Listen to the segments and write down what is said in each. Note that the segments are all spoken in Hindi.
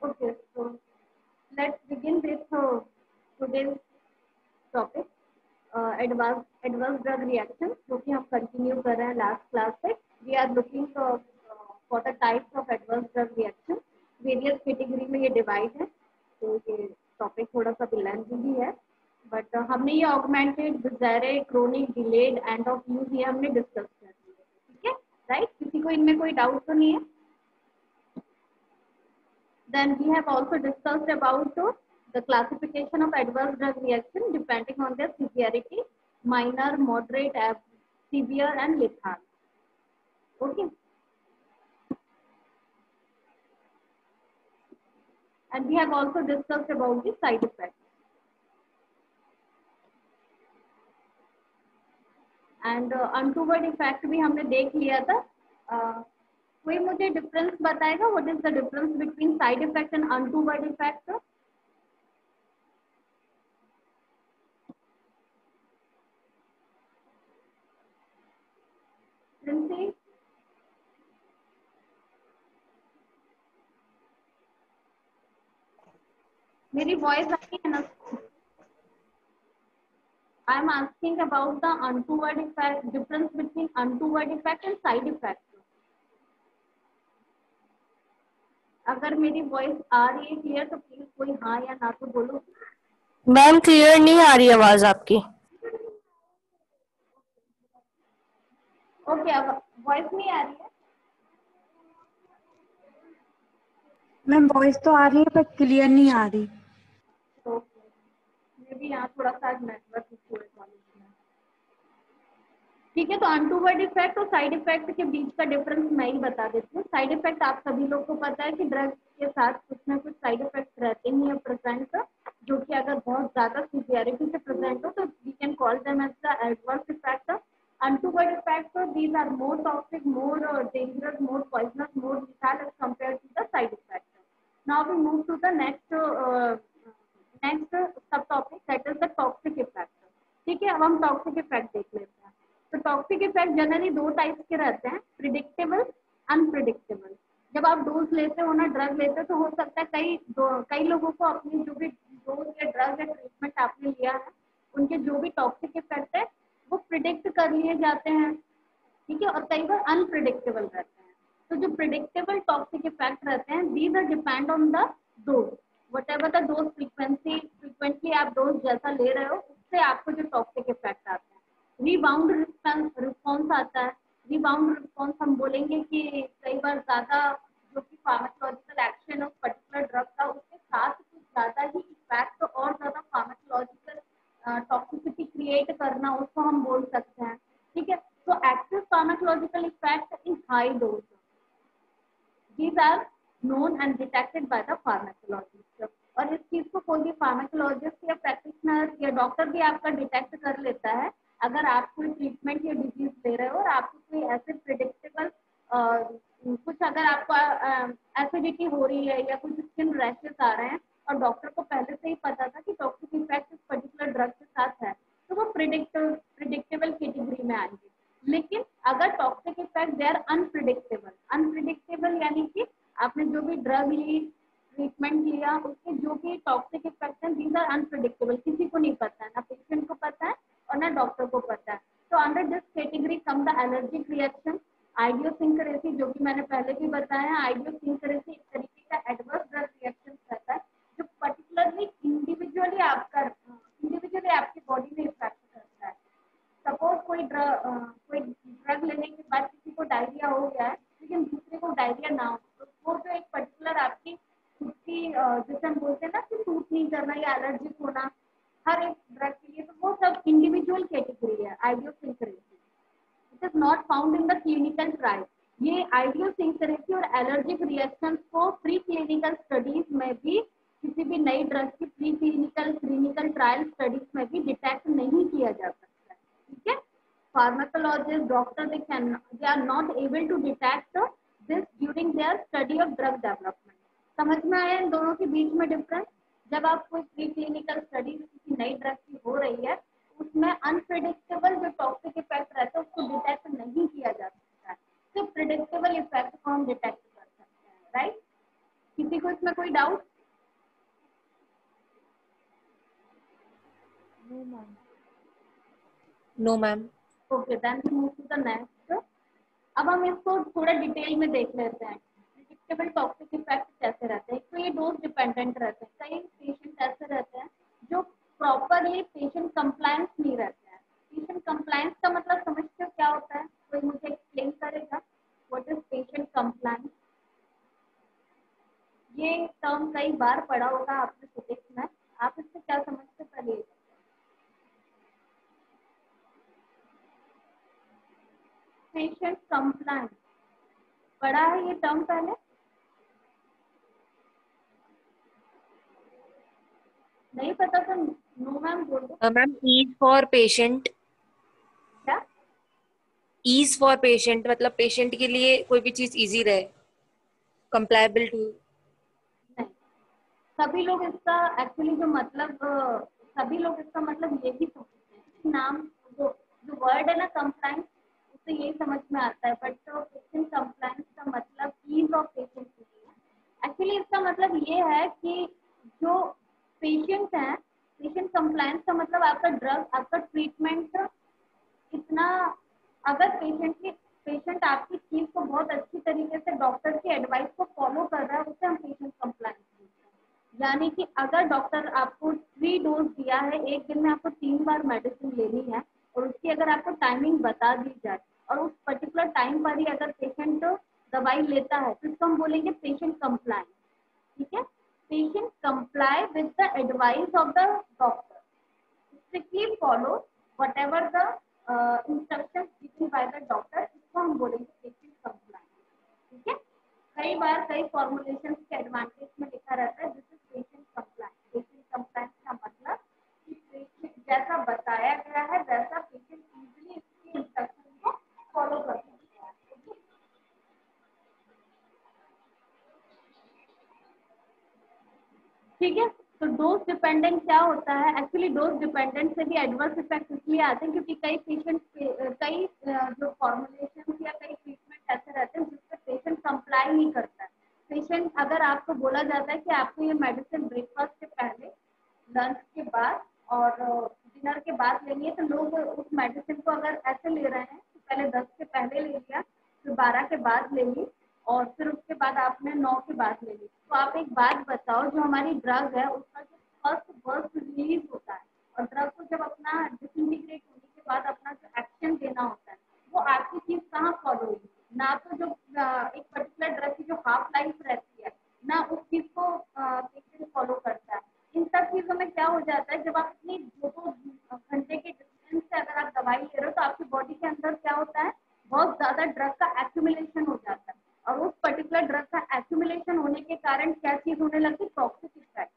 Okay, so let's begin with today's topic, advanced drug reaction, जो कि हम कंटिन्यू कर रहे हैं लास्ट क्लास से. We are looking for the types of advance drug reaction. Various category में ये डिवाइड है, तो ये टॉपिक थोड़ा सा लेंथी भी है, बट हमने ये augmented, bizarre, chronic, delayed, end of use ये हमने डिस्कस कर लिया. ठीक है, राइट? किसी को इनमें कोई डाउट तो नहीं है? Then we have also discussed about the classification of adverse drug reaction depending on their severity, minor, moderate, severe, and lethal. Okay. And we have also discussed about the side effects. And untoward effect भी हमने देख लिया था. कोई मुझे डिफरेंस बताएगा? What is the difference between side effect and untoward effect? Princy, मेरी वॉइस आ रही है ना? I am asking about the untoward effect, difference between untoward effect and side effect. अगर मेरी वॉइस आ रही है क्लियर तो प्लीज कोई हाँ या ना तो बोलो. मैम क्लियर नहीं आ रही आवाज आपकी. ओके, अब वॉइस नहीं आ रही है? मैम वॉइस तो आ रही है पर क्लियर नहीं आ रही. ओके, मे भी यहाँ थोड़ा सा नेटवर्क इशू है कॉलेज में. ठीक है, तो अनटूवर्ड इफेक्ट और साइड इफेक्ट के बीच का डिफरेंस मैं ही बता देती हूँ. साइड इफेक्ट आप सभी लोग को पता है कि ड्रग के साथ कुछ ना कुछ साइड इफेक्ट रहते ही है प्रेजेंट, जो कि अगर बहुत ज्यादा सिवियरिटी से प्रेजेंट हो तो we can call them as the adverse effect. Untoward effects, these are more toxic, more dangerous, more poisonous, more lethal as compared to the side effects. Now we move to the next subtopic, that is the toxic effect. ठीक है, अब हम टॉक्सिक इफेक्ट देख लेते हैं. तो टॉक्सिक इफेक्ट जनरली दो टाइप्स के रहते हैं, प्रिडिक्टेबल, अनप्रिडिक्टेबल. जब आप डोज लेते हो ना, ड्रग लेते हो, तो हो सकता है कई लोगों को अपनी जो भी डोज या ड्रग या ट्रीटमेंट आपने लिया है उनके जो भी टॉक्सिक इफेक्ट है वो प्रिडिक्ट कर लिए जाते हैं. ठीक है, और कई बार अनप्रिडिक्टेबल रहते हैं. तो जो प्रिडिक्टेबल टॉक्सिक इफेक्ट रहते हैं, these are depend on the dose. Whatever the dose frequently आप डोज जैसा ले रहे हो उससे आपको जो टॉक्सिक इफेक्ट आते हैं. रीबाउंड रिस्पॉन्स आता है. रीबाउंड रिस्पॉन्स हम बोलेंगे कि कई बार ज्यादा जो कि फार्माकोलॉजिकल एक्शन उस पर्टिकुलर ड्रग का उसके साथ कुछ ज्यादा ही इफेक्ट और ज्यादा फार्माकोलॉजिकल टॉक्सिसिटी क्रिएट करना, उसको हम बोल सकते हैं. ठीक है, तो active pharmacological effect in high dose, these are known and detected by the pharmacologist. और इस चीज को कोई भी फार्माकोलॉजिस्ट या प्रैक्टिशनर या डॉक्टर भी आपका डिटेक्ट कर लेता है अगर आप कोई ट्रीटमेंट या डिजीज ले रहे हो और आपको कोई ऐसे प्रिडिक्टेबल कुछ, अगर आपको एसिडिटी हो रही है या कुछ स्किन रैशेस आ रहे हैं और डॉक्टर को पहले से ही पता था कि टॉक्सिक इफेक्ट इस पर्टिकुलर ड्रग के साथ है, तो वो प्रिडिक्टेबल कैटेगरी में आएंगे. लेकिन अगर toxic effect they are unpredictable, unpredictable यानी कि आपने जो भी ड्रग ली, ट्रीटमेंट लिया, उसके जो भी टॉक्सिक इफेक्ट हैं, दीज आर अनप्रिडिक्टेबल. किसी को नहीं पता है, ना पेशेंट को पता है और ना डॉक्टर को पता है. तो under this category come the allergic reaction, idiosyncrasy, जो कि मैंने पहले भी बताया. आइडियोसिंक्रेसी एक तरीके का एडवर्स ड्रग रिएक्शन रहता है जो पर्टिकुलरली इंडिविजुअली आपकी बॉडी में इफेक्ट करता है. सपोज कोई ड्रग लेने के बाद किसी को डायरिया हो गया है लेकिन दूसरे को डायरिया ना हो, तो वो जो एक पर्टिकुलर आपकी खुद की जैसे हम बोलते हैं ना कि सूट नहीं करना या एलर्जिक होना हर एक ड्रग के लिए, तो वो सब इंडिविजुअल कैटेगरी है idiosyncrasy. It is not found in the clinical trial. ये आइडियोसिंक्रेसी और एलर्जिक रिएक्शंस को प्री क्लिनिकल स्टडीज में भी, किसी भी नई ड्रग की प्री क्लिनिकल ट्रायल स्टडीज में भी डिटेक्ट नहीं किया जा सकता. ठीक है, pharmacologist, doctor, they are not able to detect this during their study of drug development. समझ में आया इन दोनों के बीच में डिफरेंस? जब आप कोई प्री क्लिनिकल स्टडी किसी नई ड्रग की हो रही है उसमें अनप्रिडिक्टेबल जो टॉक्सिक इफेक्ट रहता है उसको डिटेक्ट नहीं किया जा सकता है, सिर्फ प्रिडिक्टेबल इफेक्ट को हम डिटेक्ट कर सकते हैं. राइट? किसी को इसमें कोई doubt? No ma'am. Okay, then we move to the next. अब हम इसको थोड़ा डिटेल में देख लेते हैं प्रिडिक्टेबल टॉक्सिक इफेक्ट कैसे रहते हैं। तो ये डोज डिपेंडेंट रहते हैं। कई पेशेंट ऐसे रहते हैं जो प्रॉपरली पेशेंट कंप्लायंस नहीं रहते हैं। पेशेंट कंप्लायंस का मतलब समझते हो क्या होता है? कोई मुझे एक्सप्लेन करेगा व्हाट इज पेशेंट कंप्लायंस? ये टर्म कई बार पढ़ा होगा आपने फिजिक्स में। आप इससे क्या समझते पहले? पेशेंट कंप्लायंस पढ़ा है ये टर्म पहले? नहीं पता तो नो मैम बोल दो। Ma'am ease for patient. क्या? ईज फॉर पेशेंट मतलब पेशेंट के लिए कोई भी चीज इजी रहे, कंप्लायबल टू। नहीं, सभी लोग इसका एक्चुअली जो मतलब सभी लोग इसका मतलब यही समझते हैं। नाम जो जो वर्ड है ना कंप्लायंस, उससे यही समझ में आता है, बट तो पेशेंट कंप्लायंस का मतलब ईज ऑफ पेशेंट नहीं है। एक्चुअली इसका मतलब ये है कि जो पेशेंट हैं, पेशेंट कंप्लायंस का मतलब आपका ड्रग, आपका ट्रीटमेंट इतना, अगर पेशेंट आपकी चीज को बहुत अच्छी तरीके से डॉक्टर की एडवाइस को फॉलो कर रहा है, उसे हम पेशेंट कंप्लायंस बोलते हैं। यानी कि अगर डॉक्टर आपको 3 डोज दिया है, एक दिन में आपको 3 बार मेडिसिन लेनी है, और उसकी अगर आपको टाइमिंग बता दी जाए और उस पर्टिकुलर टाइम पर ही अगर पेशेंट दवाई लेता है, तो इसको हम बोलेंगे पेशेंट कंप्लायंस। ठीक है, patient comply with the advice of the doctor, strictly follow whatever the instructions given by the doctor, इसको हम बोलेंगे पेशेंट कंप्लायंस। ठीक है, कई बार कई फॉर्मुलेशन के एडवांटेज में लिखा रहता है this is patient compliance. Patient compliance का मतलब कि पेशेंट जैसा बताया गया है वैसा पेशेंट इजीली इसकी इंस्ट्रक्शन को फॉलो कर सकता है। ठीक है, तो डोज डिपेंडेंट क्या होता है? एक्चुअली डोज डिपेंडेंट से भी एडवर्स इफेक्ट इसलिए आते हैं क्योंकि कई पेशेंट कई जो फॉर्मुलेशन या कई ट्रीटमेंट ऐसे रहते हैं जिससे पेशेंट कंप्लाई नहीं करता है। पेशेंट, अगर आपको बोला जाता है कि आपको ये मेडिसिन ब्रेकफास्ट के पहले, लंच के बाद और डिनर के बाद लेनी है, तो लोग उस मेडिसिन को अगर ऐसे ले रहे हैं तो पहले 10 के पहले ले लिया, फिर 12 के बाद ले ली, और फिर उसके बाद आपने 9 के बाद ले ली। तो आप एक बात बताओ, जो हमारी ड्रग है उसका जो फर्स्ट बर्स्ट रिलीज होता है, और ड्रग को जब अपना डिसइंटीग्रेट होने के बाद अपना जो एक्शन देना होता है, वो आपकी चीज कहाँ फॉलो होगी? ना तो जो एक पर्टिकुलर ड्रग की जो हाफ लाइफ रहती है, ना उस चीज को पेशेंट फॉलो करता है। इन सब चीजों में क्या हो जाता है, जब आप अपनी 2 घंटे के डिस्टेंस से अगर आप दवाई ले रहे हो, तो आपकी बॉडी के अंदर क्या होता है, बहुत ज्यादा ड्रग का एक्यूमुलेशन हो जाता है, और उस पर्टिकुलर ड्रग का एक्यूमुलेशन होने के कारण क्या चीज होने लगती है, टॉक्सिक इफेक्ट।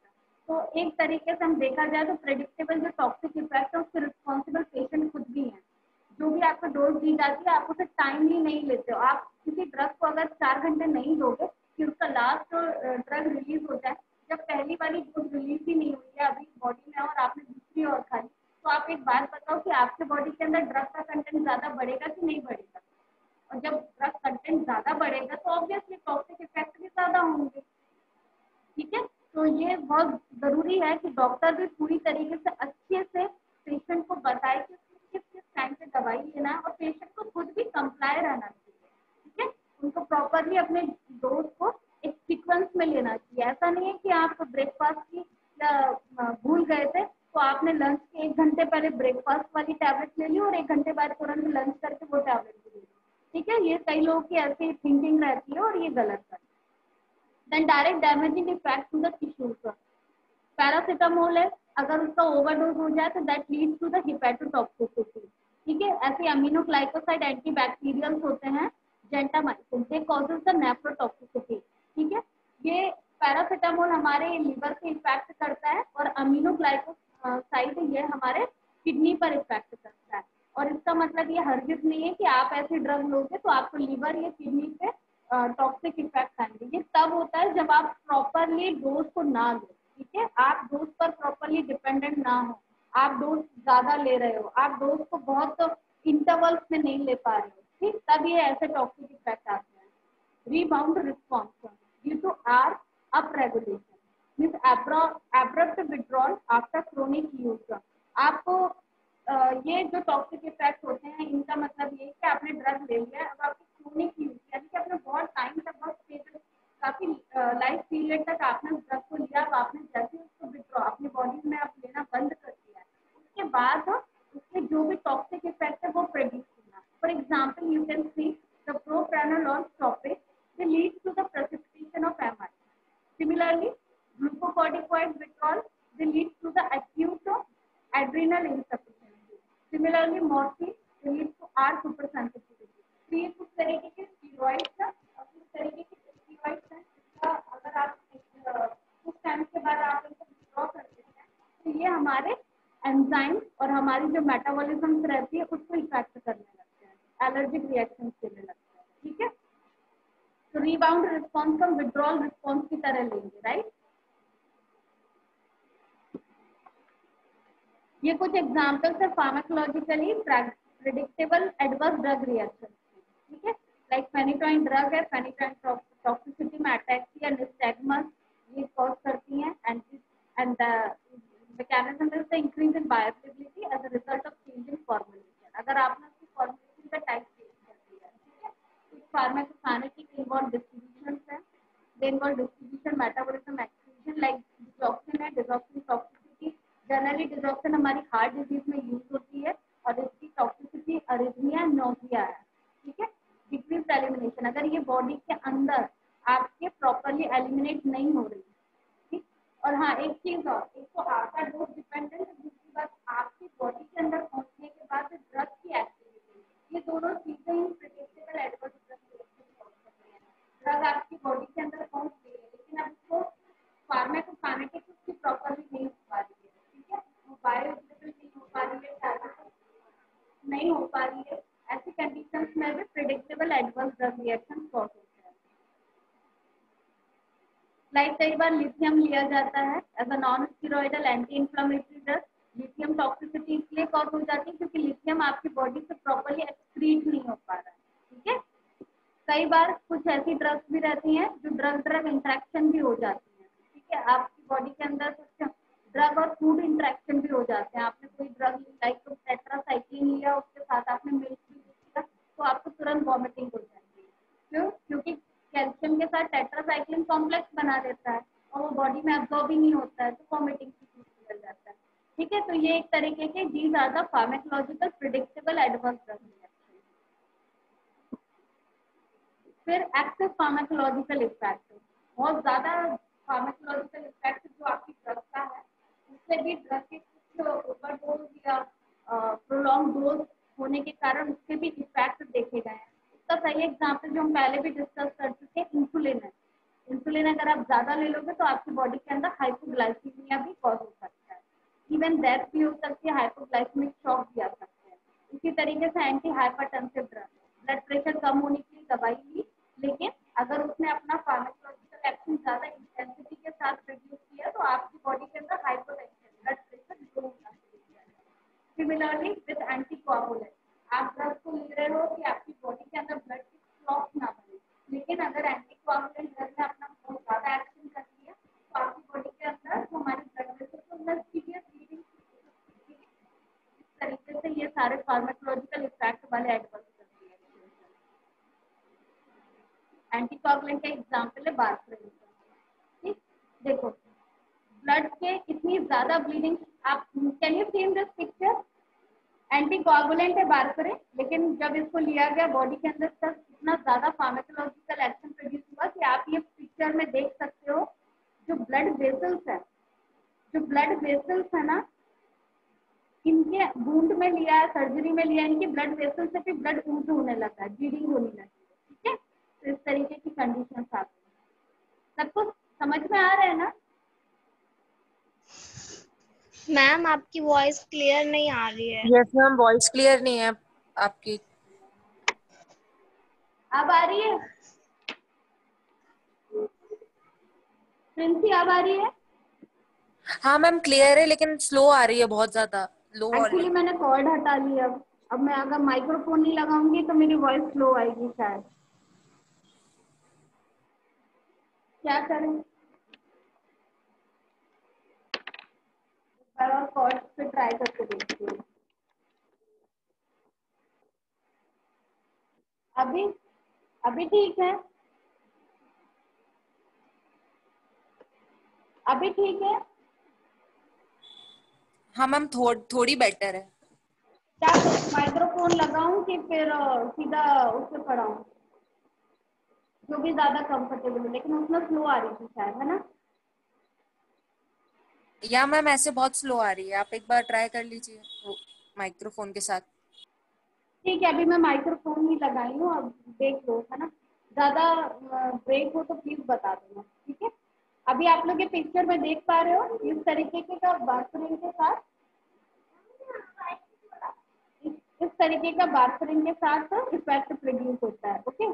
तो एक तरीके से हम देखा जाए तो प्रेडिक्टेबल जो टॉक्सिक इफेक्ट है उसके रिस्पॉन्सिबल पेशेंट खुद भी हैं। जो भी आपको डोज दी जाती है, आप उसे टाइमली नहीं लेते हो। आप किसी ड्रग को अगर 4 घंटे नहीं दोगे कि उसका लास्ट ड्रग रिलीज हो जाए, जब पहली वाली डोज रिलीज ही नहीं हुई है अभी बॉडी में और आपने दूसरी और खाई, तो आप एक बात बताओ कि आपके बॉडी के अंदर ड्रग का कंटेंट ज्यादा बढ़ेगा कि नहीं बढ़ेगा? और जब ड्रग कंटेंट ज्यादा बढ़ेगा तो ऑब्वियसली टॉक्सिक इफेक्ट भी ज्यादा होंगे। ठीक है, तो ये बहुत जरूरी है कि डॉक्टर भी पूरी तरीके से अच्छे से पेशेंट को बताए कि किस किस टाइम पे दवाई लेना है, और पेशेंट को खुद भी कंप्लाई रहना चाहिए। ठीक है, उनको प्रॉपरली अपने डोज को एक सीक्वेंस में लेना चाहिए। ऐसा नहीं है कि आप ब्रेकफास्ट की भूल गए थे तो आपने लंच के 1 घंटे पहले ब्रेकफास्ट वाली टैबलेट ले ली और 1 घंटे बाद तुरंत लंच करके वो टैबलेट ले ली। ठीक है, ये कई लोगों की ऐसी थिंकिंग रहती है और ये गलत है। Then direct damaging effect to the tissues. Paracetamol है, अगर उसका ओवरडोज हो जाए तो that leads to the hepatotoxicity. ठीक है, ऐसे अमीनोग्लाइकोसाइड एंटीबैक्टीरियल्स होते हैं, gentamicin, they causes the nephrotoxicity. ठीक है, ये पैरासीटामोल हमारे लिवर पे इफेक्ट करता है और अमीनोग्लाइकोसाइड ये हमारे किडनी पर इफेक्ट करता है। और इसका मतलब ये हरगिज नहीं है कि आप ऐसे ड्रग लोगे तो आपको लिवर या किडनी पे टॉक्सिक इफेक्ट आएंगे। ये तब होता है जब आप प्रॉपरली डोज को ना लो। ठीक है, आप डोज पर प्रॉपरली डिपेंडेंट ना हो, आप डोज ज्यादा ले रहे हो, आप डोज को बहुत इंटरवल्स में नहीं ले पा रहे हो, ठीक, तब ये ऐसे टॉक्सिक इफेक्ट आते हैं। Rebound response due to our up regulation means abrupt withdrawal after chronic use. आपको ये जो टॉक्सिक इफेक्ट होते हैं इनका मतलब ये है कि आपने ड्रग ले लिया, अब आपकी क्रोनिक यूज यानी कि आपने बहुत टाइम तक बहुत स्टेबल काफी लाइफ पीरियड तक आपने उस ड्रग को लिया, अब आपने जैसे उसको विड्रॉ अपनी बॉडी में आप लेना बंद कर दिया, उसके बाद उसके जो भी टॉक्सिक इफेक्ट है वो प्रोड्यूस होना। For example you can see the propranolol stoppage they lead to the precipitation of MI. Similarly, glucocorticoid withdrawal they lead to the acute adrenal insufficiency. Similarly, morphine they lead to R supersensitivity. तो ये कुछ तरीके के स्टीरॉइड्स हैं और कुछ तरीके के स्टीरॉइड्स हैं जिसका अगर आप कुछ टाइम के बाद आप इनको विड्रॉ कर देते हैं तो ये हमारे एंजाइम और हमारी जो मेटाबॉलिज्म रहती है उसको इफेक्ट करने लगते हैं, एलर्जिक रिएक्शन देने लगते हैं। ठीक है, तो रिबाउंड रिस्पॉन्स को विड्रॉल रिस्पॉन्स की तरह लेंगे, राइट। ये कुछ एग्जांपल्स है pharmacologically predictable adverse drug reaction. ठीक है, लाइक फेनिटोइन ड्रग है, फेनिटोइन टॉक्सिसिटी में अटैक्सिया निस्टैग्मस ये कॉज करती हैं and the mechanism is the increase in bioavailability as a result of change in formulation. अगर आपने उसकी फॉर्मुलेशन का टाइप चेंज कर दिया, ठीक है, तो फार्माकोकाइनेटिक इन्वॉल्व डिस्ट्रीब्यूशन है, they involve distribution metabolism excretion like digoxin है, डिजॉक्सिन टॉक्सिसिटी जनरली डिजॉक्सिन हमारी हार्ट डिजीज में यूज होती है और इसकी टॉक्सिसिटी अरिथमिया नोजिया है। ठीक है, डिक्रीज एलिमिनेशन अगर ये बॉडी के अंदर आपके प्रॉपरली एलिमिनेट नहीं हो रही। ठीक, और हाँ एक चीज और, एक तो आपका डोज डिपेंडेंट, दूसरी बात आपकी बॉडी के अंदर पहुंचने के बाद ड्रग की एक्टिविटी, ये दोनों चीजें ही प्रेडिक्टेबल एडवर्स ड्रग आपकी बॉडी के अंदर पहुंच गई है लेकिन अब उसको फार्माकोकाइनेटिक उसकी प्रॉपरली नहीं हो पा रही है। ठीक है, वो बायोअवेलेबल नहीं हो पा रही है, नहीं हो पा रही है, ऐसी कंडीशंस में भी predictable adverse drug reaction cause होता है। लाइक कई बार लिथियम लिया जाता है as a non steroidal anti inflammatory drug. Lithium toxicity इसलिए कॉज हो जाती है क्योंकि लिथियम आपकी बॉडी से प्रॉपरली एक्सक्रीट नहीं हो पा रहा है। ठीक है, कई बार कुछ ऐसी ड्रग्स भी रहती हैं जो ड्रग इंटरेक्शन भी हो जाती है। ठीक है, आपकी बॉडी के अंदर कुछ ड्रग और फूड इंटरेक्शन भी हो जाते हैं। आपने कोई ड्रग लाइक तो टेट्रासाइक्लिन लिया, उसके साथ आपने मिल्क भी लिया तो आपको तुरंत वॉमिटिंग हो जाएगी। क्यों? क्योंकि कैल्शियम के साथ टेट्रासाइक्लिन कॉम्प्लेक्स बना देता है और वो बॉडी में एब्जॉर्ब ही नहीं होता है तो वॉमिटिंग की चीज निकल जाता है। ठीक है, तो ये एक तरीके के these are the pharmacological predictable adverse drug reaction. फिर एक्टिव फार्माकोलॉजिकल इफेक्ट, बहुत ज्यादा फार्माकोलॉजिकल इफेक्ट जो आपकी ड्रग का है उससे भी ड्रग के कुछ ओवरडोज या प्रोलॉन्ग डोज होने के कारण उसके भी इफेक्ट देखे गए हैं। इसका सही एग्जांपल जो हम पहले भी डिस्कस कर चुके हैं इंसुलिन है। इंसुलिन अगर आप ज्यादा ले लोगे तो आपकी बॉडी के अंदर हाइपोग्लाइसीमिया भी कॉज हो सकता है, इवन डेथ भी हो सकती है, हाइपोग्लाइसेमिक शॉक भी आ सकते हैं। इसी तरीके से anti hypertensive drug, blood pressure कम होने के लिए दवाई ली लेकिन अगर उसने अपना फार्माकोलॉजिकल एक्शन ज्यादा इंटेंसिटी के साथ प्रोड्यूस किया तो आपकी बॉडी के अंदर हाइपोटेंशन ब्लड प्रेशर लो होना शुरू हो जाएगा। सिमिलरली विद एंटीकोआगुलेंट, आप ड्रग को ले रहे हो कि आपकी बॉडी के अंदर ब्लड की क्लॉट ना बने, लेकिन अगर एंटीकोआगुलेंट ड्रग ने अपना बहुत ज्यादा एक्शन कर लिया तो आपकी बॉडी के अंदर जो हमारी ब्लड प्रेशर के अंदर सीवियर ब्लीडिंग। इस तरीके से ये सारे फार्माकोलॉजिकल इफेक्ट वाले एडवर्स एंटीकोगुलेंट का एग्जांपल है वारफरिन। ठीक, देखो ब्लड के इतनी ज्यादा ब्लीडिंग, आप can you see in this picture, anticoagulant है वारफरिन लेकिन जब इसको लिया गया बॉडी के अंदर तक इतना ज्यादा फार्माकोलॉजिकल एक्शन प्रोड्यूस हुआ कि आप ये पिक्चर में देख सकते हो जो ब्लड वेसल्स है, जो ब्लड वेसल्स है ना, इनके बूंद में लिया है, सर्जरी में लिया, इनके ब्लड वेसल से भी ब्लड ऊज होने लगा है, ब्लीडिंग होने लगी है। ठीक है, तो इस तरीके की कंडीशन आती है। सबको समझ में आ रहा है ना? मैम आपकी वॉइस क्लियर नहीं आ रही है। यस मैम, वॉइस क्लियर नहीं है आपकी। अब आ रही है प्रिंसी, अब आ रही है? हाँ मैम क्लियर है लेकिन स्लो आ रही है, बहुत ज्यादा लो। एक्चुअली मैंने कॉर्ड हटा लिया, अब मैं अगर माइक्रोफोन नहीं लगाऊंगी तो मेरी वॉइस स्लो आएगी शायद। क्या करें? कॉर्ड्स पे ट्राई करके देखती हूँ। अभी अभी ठीक है? अभी ठीक है? हाँ मैम, थोड़ी बेटर है। क्या माइक्रोफोन लगाऊं कि फिर सीधा उससे पढ़ाऊं, जो भी ज्यादा कंफर्टेबल हो, लेकिन उसमें स्लो आ रही थी शायद, है ना? या मैम ऐसे बहुत स्लो आ रही है, आप एक बार ट्राई कर लीजिए वो माइक्रोफोन के साथ। ठीक है, अभी मैं माइक्रोफोन ही लगाई हूँ, अब देख लो, है ना? ज्यादा ब्रेक हो तो प्लीज बता देना, ठीक है? अभी आप लोग ये पिक्चर में देख पा रहे हो, इस तरीके के का बार्थरिंग के साथ, इस तरीके का बार्थरिंग के साथ इफेक्ट प्रोड्यूस होता है। Okay,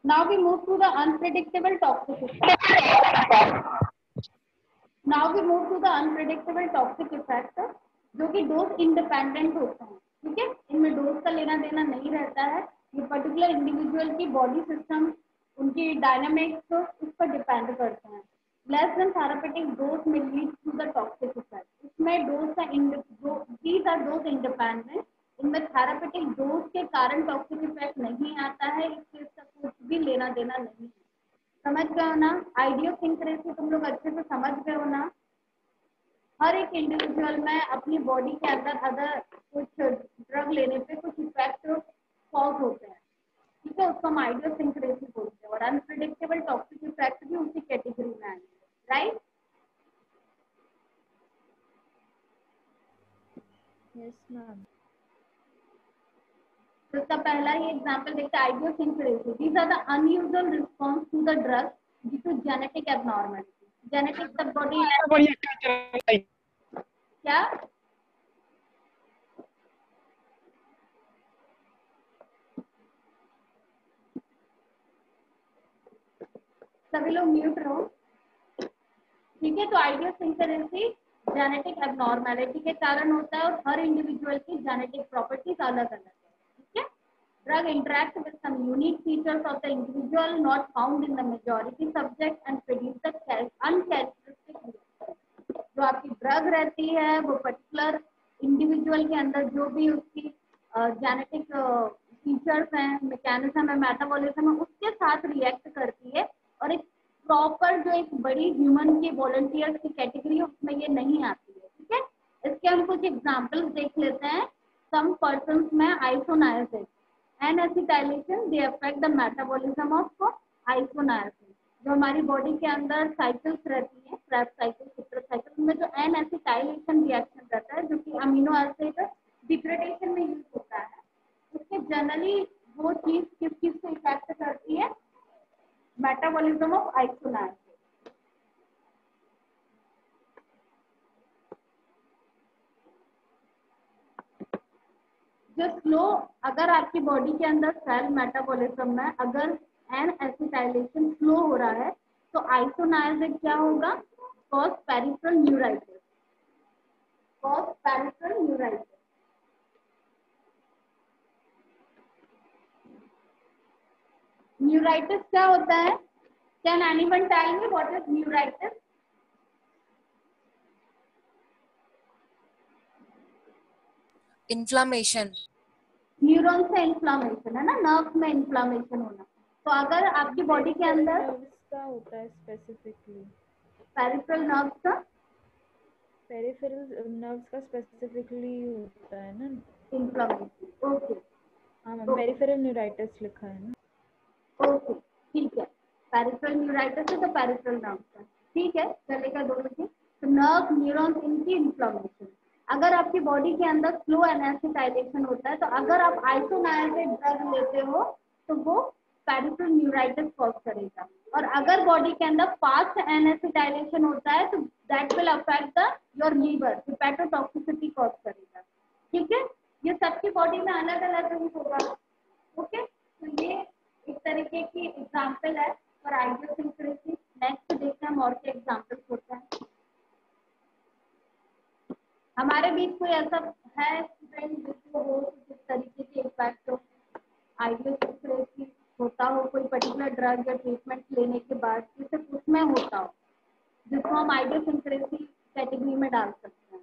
now we move to the unpredictable toxic effect. Now we move to the unpredictable toxic effect, जो कि डोज इंडिपेंडेंट होते हैं, ठीक है? इनमें डोज का लेना देना नहीं रहता है, ये पर्टिकुलर इंडिविजुअल की बॉडी सिस्टम, उनकी डायनामिक्स उस पर डिपेंड करते हैं। लेस देन थेरापेटिक डोज में lead to the toxic effect. इसमें डोज का दीज आर डोज इंडिपेंडेंट, इनमें थेरापेटिक डोज के कारण टॉक्सिक इफेक्ट नहीं आता है, इससे इसका कुछ भी लेना देना नहीं है। समझ गए हो ना? आइडियोसिंक्रेसी तुम लोग अच्छे से समझ गए हो ना? हर एक इंडिविजुअल में अपनी बॉडी के अंदर अगर कुछ ड्रग लेने पे कुछ इफेक्ट कॉज होते हैं, ठीक है? उसको हम आइडियोसिंक्रेसी बोलते हैं, और अनप्रिडिक्टेबल टॉक्सिक इफेक्ट भी उसी कैटेगरी में आएंगे, राइट? Yes ma'am. तो इसका पहला ही एग्जांपल देखते हैं, idiosyncrasy. These are the unusual response to the drug due to genetic abnormality. Genetic the body क्या? सभी लोग म्यूट रहो, ठीक है? तो आइडियोसिंक्रेसी जेनेटिक एबनॉर्मलिटी के कारण होता है, और हर इंडिविजुअल की जेनेटिक प्रॉपर्टीज अलग अलग है, ठीक है? Drug interact with some unique features of the individual not found in the majority subject and produce the uncharacteristic reaction. जो आपकी ड्रग रहती है वो पर्टिकुलर इंडिविजुअल के अंदर जो भी उसकी जेनेटिक फीचर्स हैं, मैकेनिज्म है, मेटाबॉलिज्म है, उसके साथ रिएक्ट करती है, और एक प्रॉपर जो एक बड़ी ह्यूमन की वॉलंटियर्स की कैटेगरी है उसमें ये नहीं आती है, ठीक है? इसके हम कुछ एग्जांपल्स देख लेते हैं। सम पर्सन्स में isoniazid and acetylation they affect the metabolism of isoniazid. जो हमारी बॉडी के अंदर साइकिल्स रहती हैं, क्रेब्स साइकिल, सिट्रस साइकिल, उनमें जो एन एसिटाइलेशन रिएक्शन रहता है, जो कि अमीनो एसिड डिग्रेडेशन में यूज होता है, उसके जनरली वो चीज किस चीज को इफेक्ट करती है? Metabolism of isoniazid. जो स्लो, अगर आपकी बॉडी के अंदर सेल मेटाबॉलिज्म में अगर एन एसिटाइलेशन स्लो हो रहा है, तो आइसोनायसिस क्या होगा? Cause peripheral neuritis. Cause peripheral neuritis. Neuritis क्या होता है? Can anyone tell me what is neuritis? Inflammation. Neuron से इन्फ्लामेशन है ना, नर्व में इन्फ्लामेशन होना। तो अगर आपकी बॉडी के अंदर नर्व्स का होता है स्पेसिफिकली, पेरिफेरल नर्व का, पेरिफेरल नर्व्स का स्पेसिफिकली होता है ना इन्फ्लामेशन। ओके, हाँ मैम, पेरिफेरल न्यूराइटिस लिखा है ना। ओके, ठीक है। पेरिफेरल न्यूराइटिस है तो पेरिफेरल नर्व का, ठीक है, चलेगा दोनों की। तो नर्व न्यूरॉन इनकी इन्फ्लामेशन। अगर आपकी बॉडी के अंदर स्लो एनेसिटाइलेशन होता है, तो अगर आप आइसोनायसिस ड्रग लेते हो तो वो पेरिफेरल न्यूराइटिस कॉज करेगा। और अगर बॉडी के अंदर फास्ट एनेसिटाइलेशन होता है तो that will affect the your liver, hepatotoxicity cause करेगा, ठीक है? ये सबकी बॉडी में अलग अलग होगा, ओके? तो ये एक तरीके की एग्जाम्पल है फॉर आइडियोसिंक्रेसी। नेक्स्ट देखते हैं हम और क्या एग्जाम्पल्स होता है। हमारे बीच कोई ऐसा है स्टूडेंट जिसको हो जिस तरीके के इफेक्ट आइडियोसिंक्रेसी होता हो, कोई पर्टिकुलर ड्रग या ट्रीटमेंट लेने के बाद, जैसे उसमें होता हो? जिसको हम आइडियोसिंक्रेसी कैटेगरी में डाल सकते हैं।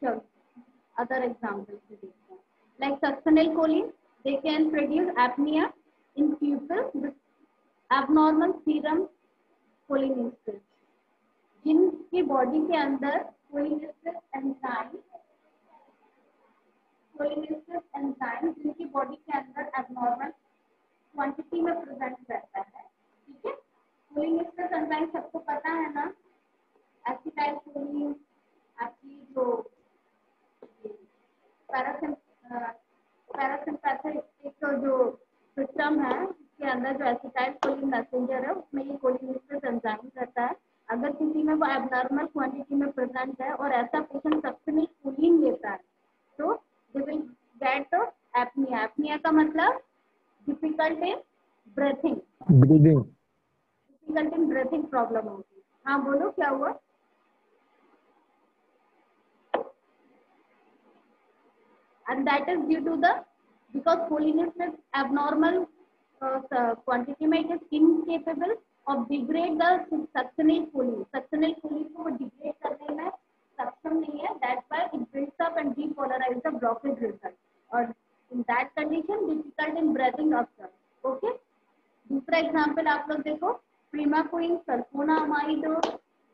चलो अदर एग्जाम्पल से देखते हैं। Like succinylcholine, they can produce apnea in people with abnormal serum cholinesterase, जिनकी बॉडी के अंदर cholinesterase एंजाइम जिनकी बॉडी के अंदर एबनॉर्मल क्वांटिटी में प्रेजेंट रहता है। ठीक है, cholinesterase एंजाइम सबको पता है ना, एसिटाइल कोलिन आपकी जो पैरासिम्पैथेटिक जो सिस्टम है उसके अंदर जो एसिटाइल कोलिन मैसेंजर है उसमें ये cholinesterase एंजाइम रहता है। अगर किसी में वो एबनॉर्मल क्वांटिटी में प्रेजेंट है और ऐसा पेशेंट सक्सेनिल कोलिन लेता है तो they will get apnoea. Apnoea का मतलब डिफिकल्ट इन ब्रीथिंग प्रॉब्लम होगी। हाँ बोलो क्या हुआ? And that is due to because cholinesterase abnormal quantity में it is incapable of degrade the succinyl choline। succinyl choline को degrade करने में सक्षम नहीं है। That's why it builds up and depolarize the blockage result और in that condition difficult in breathing occurs। Okay, दूसरा एग्जाम्पल आप लोग देखो, primaquine sulfonamide,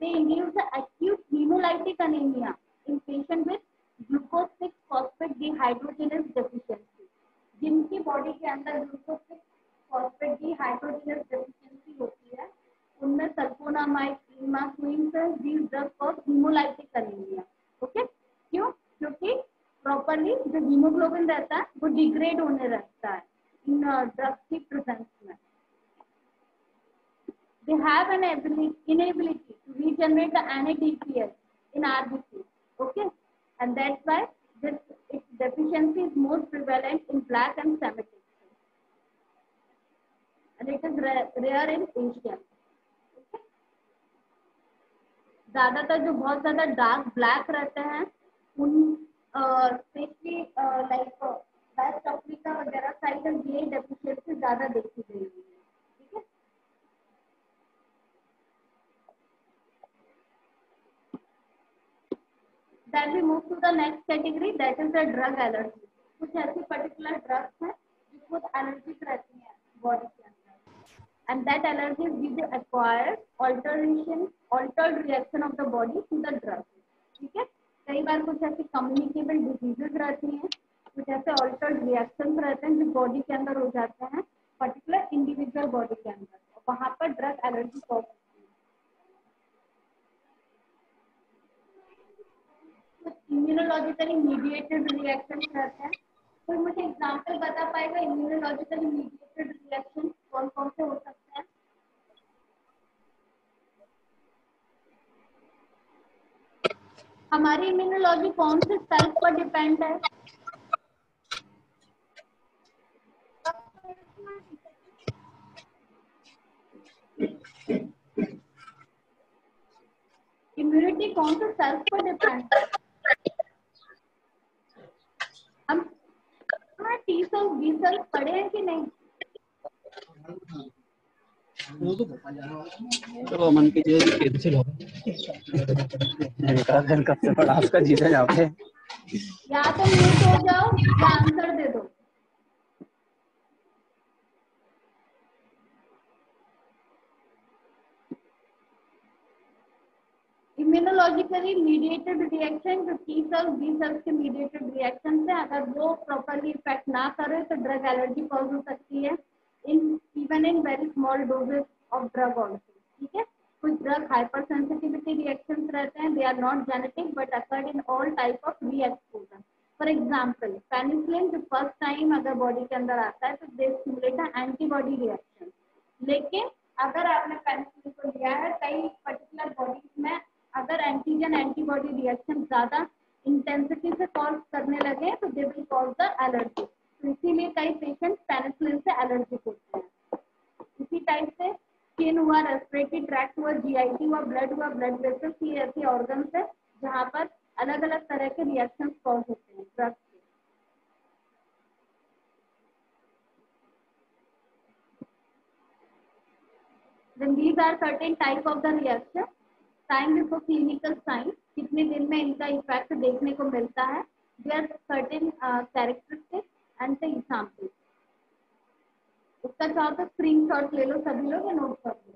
they induce the acute hemolytic anemia in patient with glucose 6 phosphate dehydrogenase deficiency. जिनकी बॉडी के अंदर ग्लूकोज 6 फॉस्फेट डिहाइड्रोजिनेस डेफिशिएंसी होती है उनमें सल्फोनामाइड, प्रीमाक्विन से these drugs cause haemolytic anaemia. Okay, क्यों? क्योंकि प्रॉपर्ली जो हीमोग्लोबिन रहता है वो डिग्रेड होने लगता है इन ड्रग्स की प्रेजेंस में। They have an inability to regenerate the NADPH in RBC। Okay, and that's why its deficiency is most prevalent in black and Semitic, and it is rare in Asian। okay? ज्यादातर जो बहुत ज्यादा डार्क ब्लैक रहते हैं उन स्पेशली लाइक वेस्ट अफ्रीका वगैरह साइड ये डेफिशिएंसी ज्यादा देखी गई है। ठीक है, Then we move to the next category, that is the drug allergy। कुछ ऐसी पर्टिकुलर ड्रग्स हैं जो खुद एलर्जिक रहती हैं बॉडी के अंदर, and that allergy is due to acquired altered reaction of the body to the drug। ठीक है, कई बार कुछ ऐसी कम्युनिकेबल डिजीजेस रहती हैं, कुछ ऐसे ऑल्टर्ड रिएक्शंस रहते हैं जो बॉडी के अंदर हो जाते हैं पर्टिकुलर इंडिविजुअल बॉडी के अंदर, वहां पर ड्रग एलर्जी कॉज होती है। इम्यूनोलॉजिकली मीडिएटेड रिएक्शन रहते हैं। कोई मुझे एग्जांपल बता पाएगा इम्यूनोलॉजिकली मीडिएटेड रिएक्शन कौन कौन से हो सकते हैं? हमारी इम्यूनोलॉजी कौन से सेल्स पर डिपेंड है? इम्यूनिटी कौन से सेल्स पर डिपेंड है? हम टी सेल्स, बी सेल्स पढ़े हैं कि नहीं? तो मन की जो कैंसिल हो गया कब से पढ़ा आपका जीता यहाँ पे, या तो म्यूट हो जाओ या आंसर दे दो। इम्यूनोलॉजिकली मीडिएटेड रिएक्शन जो टी सेल्स बी सेल्स के मीडिएटेड रिएक्शन से अगर वो प्रॉपर्ली इफेक्ट ना करे तो ड्रग एलर्जी कॉज हो सकती है even in very small doses of drug also. ठीक है, कुछ ड्रग हाइपर सेंसिटिविटी रिएक्शंस रहते हैं, they are not genetic but occurred in all type of re-exposure. For example penicillin जो फर्स्ट टाइम अगर बॉडी के अंदर आता है तो they stimulate the antibody reaction, लेकिन अगर आपने पेनिसिलिन को लिया है कई पर्टिकुलर बॉडीज में अगर एंटीजन एंटीबॉडी रिएक्शन ज्यादा इंटेंसिटी से कॉज करने लगे तो they will cause the allergy. तो इसीलिए कई पेशेंट पेनिसिलिन से एलर्जिक होते हैं। इसी टाइप से स्किन हुआ, रेस्पिरेटरी ट्रैक्ट हुआ, जीआईटी हुआ, ब्लड वेसल्स, ये ऐसे ऑर्गन्स है जहाँ पर अलग अलग तरह के रिएक्शंस कॉज होते हैं ड्रग्स से। then these are certain type of the reaction. Time before clinical sign, कितने दिन में इनका इफेक्ट देखने को मिलता है. There certain characteristic and the example. उसका चाहो तो स्क्रीनशॉट ले लो सभी लोग या नोट कर लो.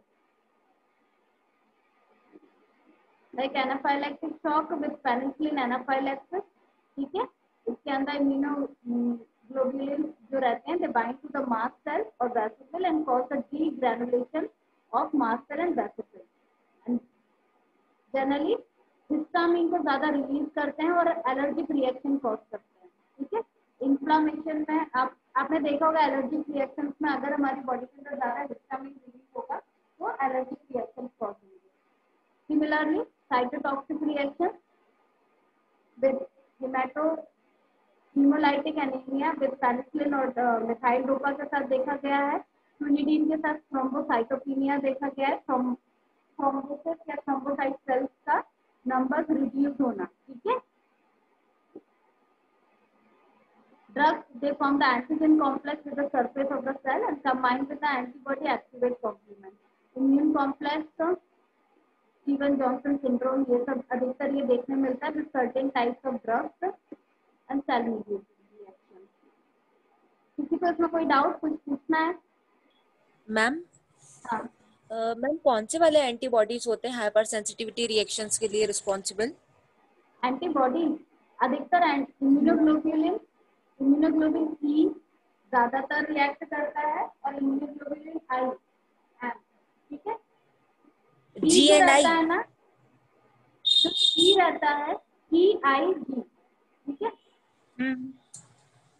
Like anaphylactic shock with penicillin anaphylaxis. ठीक है, इसके अंदर इम्यूनोग्लोबुलिन जो रहते हैं they bind to the mast cell और vesicle and cause the degranulation of mast cell and vesicle. Generally histamine को ज्यादा रिलीज करते हैं और एलर्जिक रिएक्शन कॉज करते हैं. ठीक है, इन्फ्लामेशन में आपने देखा होगा एलर्जिक रिएक्शंस में अगर हमारी बॉडी के अंदर ज्यादा हिस्टामिन रिलीज होगा तो एलर्जिक रिएक्शन कॉज होंगे. Similarly cytotoxic reaction with haemolytic anaemia with penicillin और मिथाइल डोपा के साथ देखा गया है. क्विनिडीन के साथ थ्रोम्बोसाइटोपिनिया देखा गया है. थ्रोम्बोसिस या थ्रोम्बोसाइट सेल्स का नंबर रिड्यूस होना. ठीक है, drugs they form the antigen complex with the surface of the cell and combine with the antibody activate complement. Immune complex, Steven Johnson syndrome, ये सब अधिकतर ये देखने मिलता है with certain types of drugs and cell mediated reactions. किसी को इसमें कोई डाउट कुछ पूछना है? मैम हाँ, मैम कौन से वाले एंटीबॉडीज होते हैं हाइपर सेंसिटिविटी रिएक्शंस के लिए रिस्पॉन्सिबल? एंटीबॉडी अधिकतर इम्यूनोग्लोबुलिन ई ज्यादातर रिएक्ट करता है और इम्यूनोग्लोबुलिन आई. ठीक है, जी एंड आई है ना, जो ई रहता है EIG. ठीक है,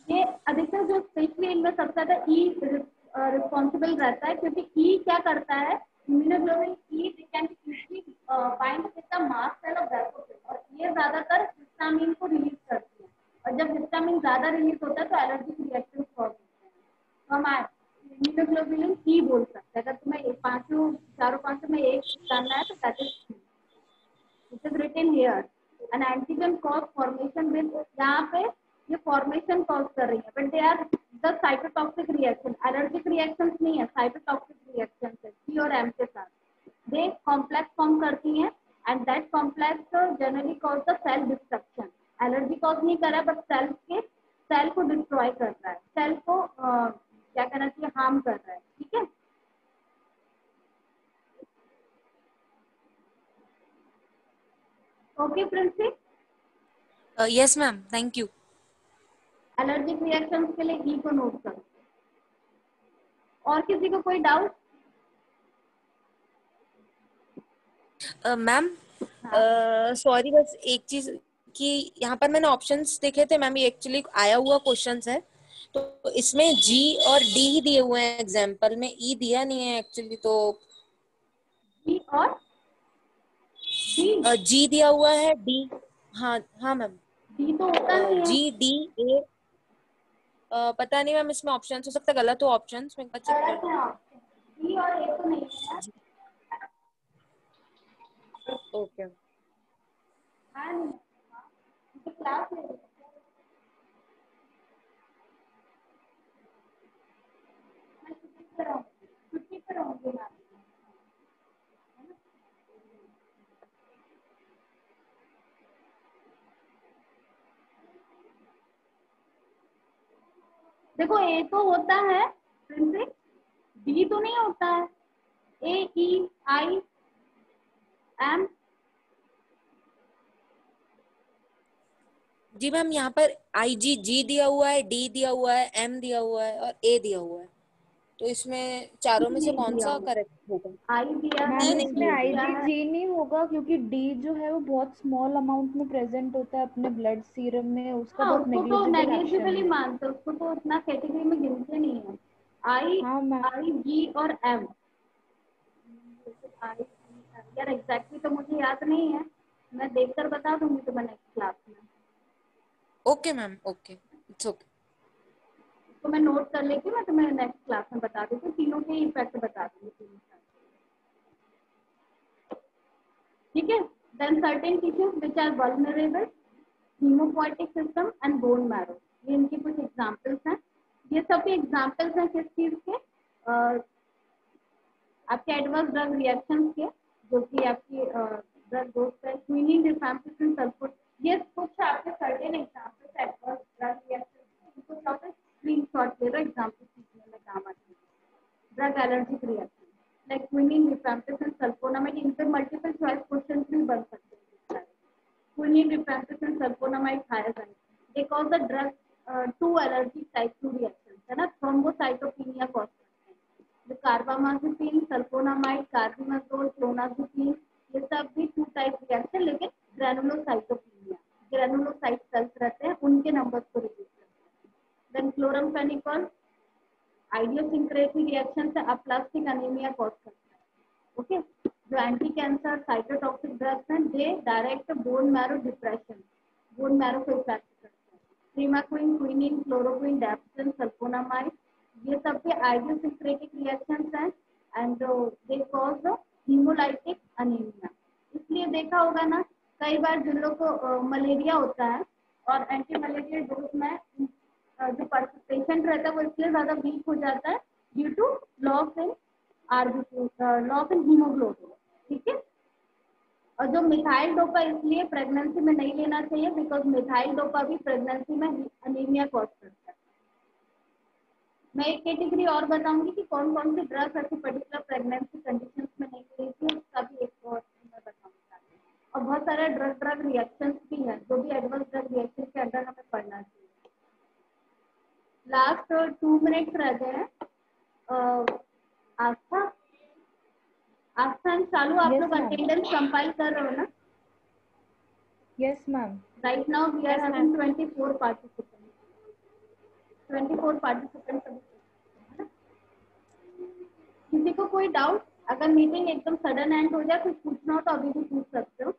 ये अधिकतर जो स्पेशली इनमें सबसे ज्यादा ई रिस्पॉन्सिबल रहता है क्योंकि ई क्या करता है, immunoglobulin E can easily bind with the mast cell of vesicle और ये ज्यादातर हिस्टामिन को रिलीज करती है और जब हिस्टामिन ज्यादा रिलीज होता है तो एलर्जिक रिएक्शन कॉज होते हैं. तो हम इम्यूनोग्लोबुलिन ई बोल सकते हैं. अगर तुम्हें चारों पांचों में एक जानना है तो that is it is written here. An antigen cause formation with, यहाँ पे ये फॉर्मेशन कॉज कर रही है but they are the cytotoxic reaction. Allergic reactions नहीं है, साइटोटॉक्सिक रिएक्शंस है C और M के साथ. दे कॉम्प्लेक्स फॉर्म करती हैं and that complex generally cause the cell destruction. Allergy cause नहीं कर रहा है बट सेल को डिस्ट्रॉय कर रहा है, सेल को क्या कहना चाहिए, हार्म कर रहा है. ठीक है, okay Princy. Yes ma'am, thank you. Allergic reactions के लिए ई को नोट करो. और किसी को कोई डाउट? मैम सॉरी बस एक चीज कि यहाँ पर मैंने ऑप्शंस देखे थे मैम, ये एक्चुअली आया हुआ क्वेश्चंस है तो इसमें G और D ही दिए हुए हैं एग्जाम्पल में, E दिया नहीं है एक्चुअली. तो G और D, G दिया हुआ है, D हाँ हाँ मैम, D तो होता नहीं है. G D A पता नहीं मैम, इसमें ऑप्शन हो सकता है गलत हो ऑप्शंस में, चेक कर. D और A तो नहीं है. ओके हाँ नहीं, क्लास ले छुट्टी पर होंगे ना. देखो ए तो होता है प्रिंसिप, डी तो नहीं होता है. AEIM जी मैम, यहाँ पर G दिया हुआ है, D दिया हुआ है, M दिया हुआ है और A दिया हुआ है. तो इसमें चारों में से कौन सा करेक्ट होगा? आई दिया मैम है. इसमें IgG नहीं होगा क्योंकि D जो है वो बहुत स्मॉल अमाउंट में प्रेजेंट होता है अपने ब्लड सीरम में, उसका बहुत उसको तो नेग्लिजिबल नेग्लिजिबली एक्शन है. मानते, उसको तो उतना कैटेगरी में गिनते नहीं है. हाँ मैम. IG और M. यार एग्जैक्टली तो मुझे याद नहीं है, मैं देखकर बता दूंगी तुम्हें नेक्स्ट क्लास में. Okay ma'am, okay, it's okay. तो मैं नोट कर लेती हूँ, मैं तुम्हें नेक्स्ट क्लास में बता दूंगी, तीनों के इफेक्ट बता दूंगी. ठीक है, then certain tissues which are vulnerable, haemopoietic system and bone marrow. ये इनके कुछ एग्जांपल्स हैं. ये सब एग्जांपल्स हैं किस चीज के, आपके एडवर्स ड्रग रिएक्शन के जो कि आपकी ड्रग दोस्त है क्विनिन रिफैम्पिसिन सल्फोन, ये कुछ आपके certain examples adverse drug reaction, कुछ आप स्क्रीनशॉट ले लो एग्जांपल सीखने में काम आते हैं। Drug allergic reaction like quinine rifampicin sulphonamide, इन पे मल्टीपल चॉइस क्वेश्चंस भी बन सकते हैं। Quinine rifampicin sulphonamide thyroid they cause the drug 2 allergic type 2 reaction है ना, थ्रोम्बोसाइटोपिनिया कॉज करते हैं। जो कार्बामाजिपिन, सल्फोनामाइड, कार्बिमाजोल, क्लोनाजिपिन, ये सब भी 2 टाइप रिएक्शन, लेकिन ग्रेनुलोसाइटोपिनिया, ग्रेनुलोसाइट सेल्स रहते हैं उनके नंबर्स को रिड्यूस करते हैं। देन क्लोरमफेनिकोल आइडियोसिंक्रेटिक रिएक्शन से अप्लास्टिक अनीमिया कॉज करता है। ओके, जो एंटी कैंसर साइटोटॉक्सिक ड्रग्स हैं they direct bone marrow depression, bone marrow को इफेक्ट करते हैं। Primaquine, quinine, chloroquine, dapsone, sulphonamide, ये सब भी आइडियोसिंक्रेटिक रिएक्शंस हैं and they cause haemolytic anaemia. इसलिए देखा होगा ना कई बार जिन लोग को मलेरिया होता है और एंटी मलेरिया डोज में जो पेशेंट रहता है वो इसलिए ज्यादा वीक हो जाता है due to loss in RBC, loss in haemoglobin. ठीक है, और जो मिथाइल डोपा इसलिए प्रेगनेंसी में नहीं लेना चाहिए बिकॉज मिथाइल डोपा भी प्रेगनेंसी में अनीमिया कॉज करता है। मैं एक कैटेगरी और बताऊंगी कि कौन कौन सी ड्रग्स ऐसी पर्टिकुलर प्रेगनेंसी कंडीशंस में नहीं लेनी चाहिए, उसका भी एक और मैं बताऊंगी। और बहुत सारे ड्रग रिएक्शंस भी हैं जो भी एडवर्स ड्रग रिएक्शन के अंदर हमें पढ़ना चाहिए। लास्ट 2 मिनट्स रह गए हैं। आस्था एंड चालू, आप Yes, लोग ma'am. अटेंडेंस कंपाइल कर रहे हो ना? Yes, ma'am. Right now we are having 24 participants, 24 participants है ना? किसी को कोई डाउट? अगर मीटिंग एकदम सडन एंड हो जाए कुछ पूछना हो तो अभी भी पूछ सकते हो।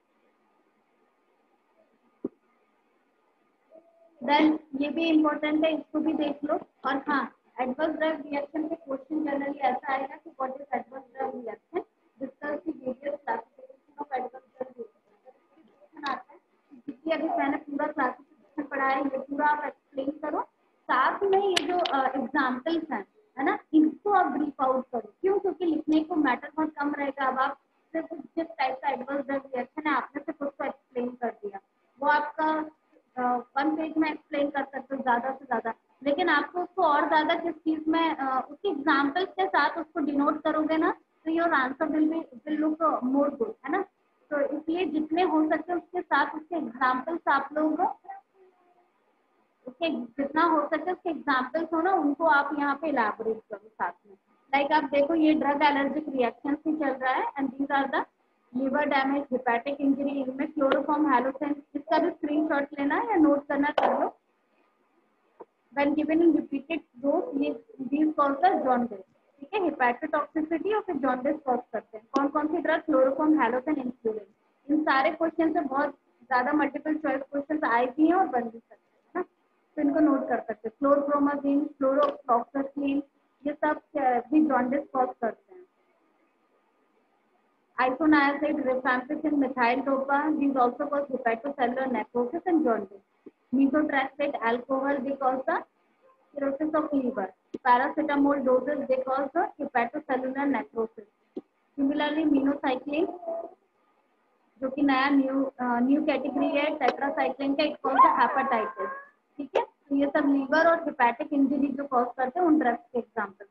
देन ये भी इम्पोर्टेंट है, इसको भी देख लो। और हाँ, एडवर्स ड्रग रिएक्शन के क्वेश्चन जनरली ऐसा आएगा कि what is adverse drug reaction, discuss the various classification of adverse drug reaction आता है। क्योंकि अभी मैंने पूरा क्लासिफिकेशन पढ़ा है, ये पूरा आप एक्सप्लेन करो, साथ में ये जो एग्जाम्पल्स हैं है ना, इनको आप ब्रीफ आउट करो। क्यों? क्योंकि लिखने को मैटर बहुत कम रहेगा। अब आप सिर्फ जिस टाइप का एडवर्स ड्रग रिएक्शन है आपने सिर्फ उसको एक्सप्लेन कर दिया, वो आपका 1 पेज में एक्सप्लेन कर सकते हो ज्यादा से ज्यादा, लेकिन आपको उसको और ज्यादा किस चीज में उसके एग्जाम्पल्स के साथ उसको डिनोट करोगे ना तो your answer will look more good, है ना। तो इसलिए जितने हो सके उसके साथ उसके एग्जाम्पल्स आप लोग उसके जितना हो सके उसके एग्जाम्पल्स हो ना उनको आप यहाँ पे इलैबोरेट करो साथ में। लाइक आप देखो ये ड्रग एलर्जिक रिएक्शन भी चल रहा है and these are the liver damage, hepatic injury, इनमें क्लोरोफॉर्म हैलोसेंस, इसका भी स्क्रीनशॉट लेना है या नोट करना कर लो। When given in repeated dose, ये these cause the jaundice, ठीक है, हेपेटोटॉक्सिसिटी और फिर जॉन्डिस कॉज करते हैं। कौन कौन सी ड्रग? Chloroform, halothane, insulin. इन सारे क्वेश्चन से बहुत ज्यादा मल्टीपल चॉइस क्वेश्चन आए भी हैं और बन भी सकते हैं, है ना, तो इनको नोट कर सकते हैं। क्लोरप्रोमाजिन, क्लोरोफ्लॉक्सासिन, ये सब भी जॉन्डिस कॉज करते हैं। Isoniazid, rifampicin, methyl dopa, these also cause hepatocellular necrosis and jaundice. Methotrexate, alcohol, they cause the cirrhosis of liver. Paracetamol doses, they cause the hepatocellular necrosis. Similarly, minocycline, जो कि नया न्यू कैटेगरी है टेट्रासाइक्लिन का, इट कॉज द हेपेटाइटिस। ठीक है, तो ये सब लीवर और हेपेटिक इंजरी जो कॉज करते हैं उन ड्रग्स के एग्जाम्पल।